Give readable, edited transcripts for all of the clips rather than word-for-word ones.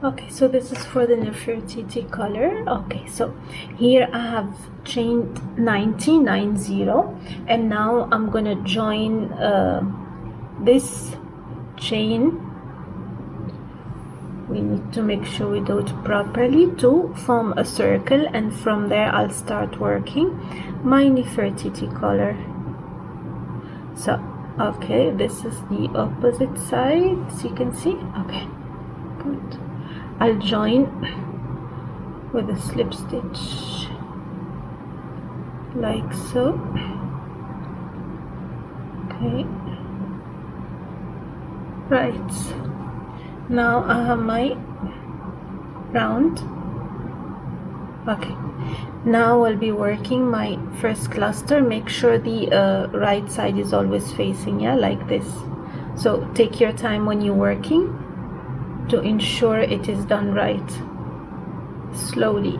Okay, so this is for the nefertiti color. Okay, so here I have chained 90, and now I'm gonna join this chain. We need to make sure we do it properly to form a circle, and from there I'll start working my nefertiti color. So okay, this is the opposite side, as you can see. Okay, good. I'll join with a slip stitch like so. Okay, right, now I have my round. Okay, now I'll be working my first cluster. Make sure the right side is always facing, yeah, like this. So take your time when you're working to ensure it is done right, slowly.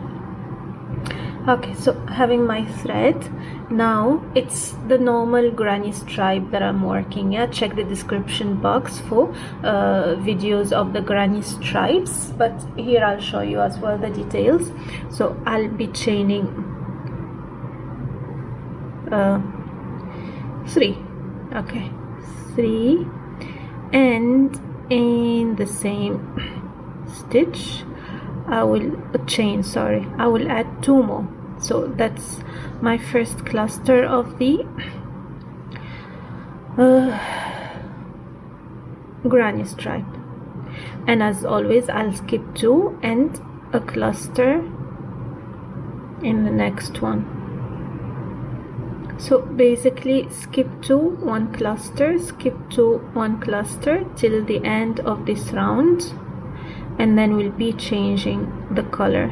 Okay, so having my thread, now it's the normal granny stripe that I'm working at. Check the description box for videos of the granny stripes, but here I'll show you as well the details. So I'll be chaining 3, okay, 3, and in the same stitch I will I will add 2 more. So that's my first cluster of the granny stripe, and as always I'll skip 2 and a cluster in the next one. So basically skip 2, 1 cluster, skip 2, 1 cluster till the end of this round, and then we'll be changing the color.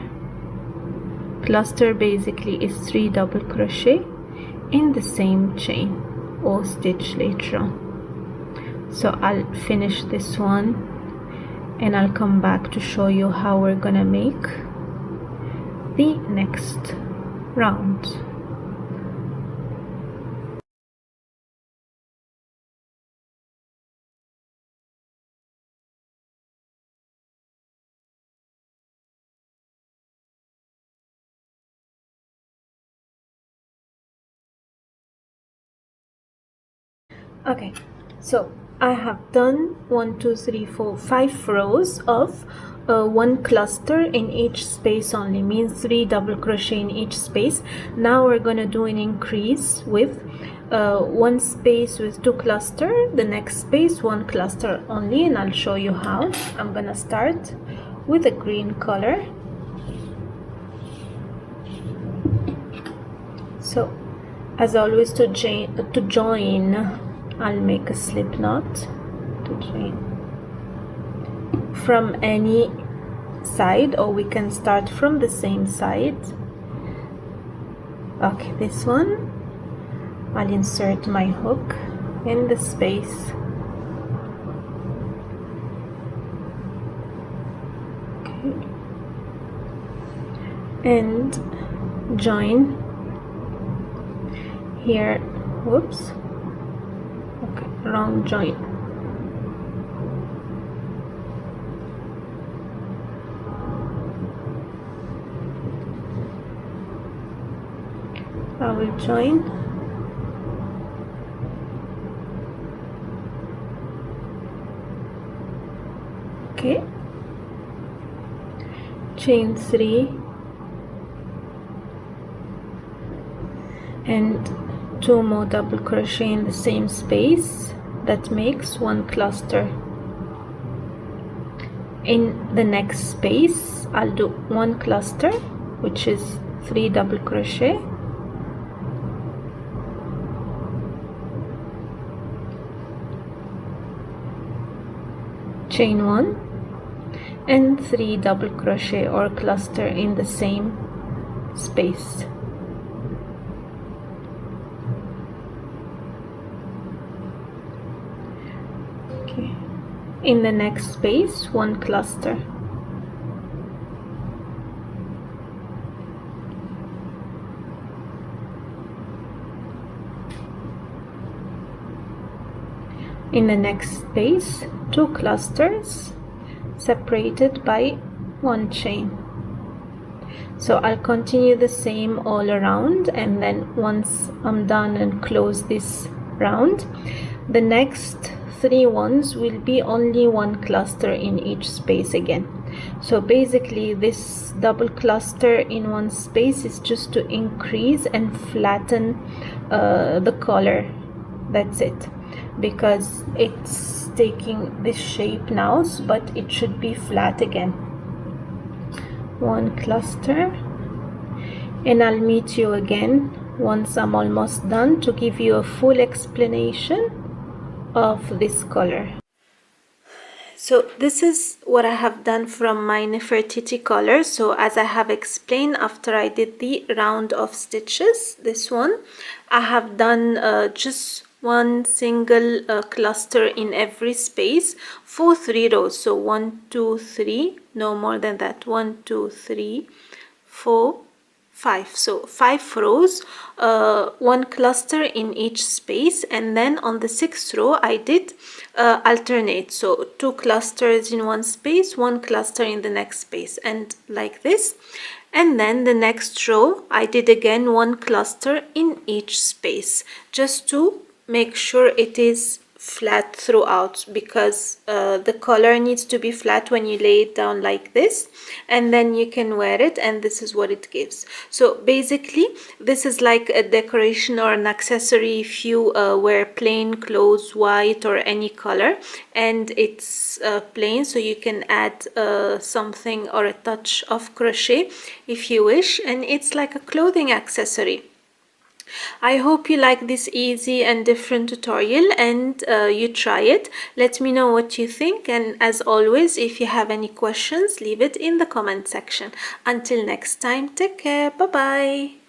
Cluster basically is 3 double crochet in the same chain or stitch later on. So I'll finish this one and I'll come back to show you how we're gonna make the next round. Okay, so I have done 1, 2, 3, 4, 5 rows of 1 cluster in each space only, means 3 double crochet in each space. Now we're gonna do an increase with 1 space with 2 cluster, the next space 1 cluster only, and I'll show you how. I'm gonna start with a green color. So as always, to join I'll make a slip knot to join from any side, or we can start from the same side. Okay, this one I'll insert my hook in the space. Okay, and join here. Whoops, okay, wrong join. I will join. Okay, chain 3 and 2 more double crochet in the same space. That makes 1 cluster. In the next space I'll do 1 cluster, which is 3 double crochet, chain 1 and 3 double crochet or cluster in the same space. Okay, in the next space 1 cluster. In the next space 2 clusters, separated by one chain. So I'll continue the same all around, and then once I'm done and close this round, the next 3 ones will be only one cluster in each space again. So basically this double cluster in one space is just to increase and flatten the color. That's it, because it's taking this shape now, but it should be flat again. One cluster, and I'll meet you again once I'm almost done to give you a full explanation of this color. So this is what I have done from my Nefertiti color. So as I have explained, after I did the round of stitches, this one, I have done just one single cluster in every space for 3 rows. So 1, 2, 3, no more than that. 1, 2, 3, 4, 5. So 5 rows, one cluster in each space, and then on the 6th row I did alternate. So 2 clusters in one space, 1 cluster in the next space, and like this. And then the next row I did again 1 cluster in each space, just to make sure it is flat throughout, because the color needs to be flat when you lay it down like this, and then you can wear it, and this is what it gives. So basically this is like a decoration or an accessory if you wear plain clothes, white or any color, and it's plain, so you can add something or a touch of crochet if you wish, and it's like a clothing accessory. I hope you like this easy and different tutorial, and you try it. Let me know what you think, and as always, if you have any questions, leave it in the comment section. Until next time, take care. Bye bye.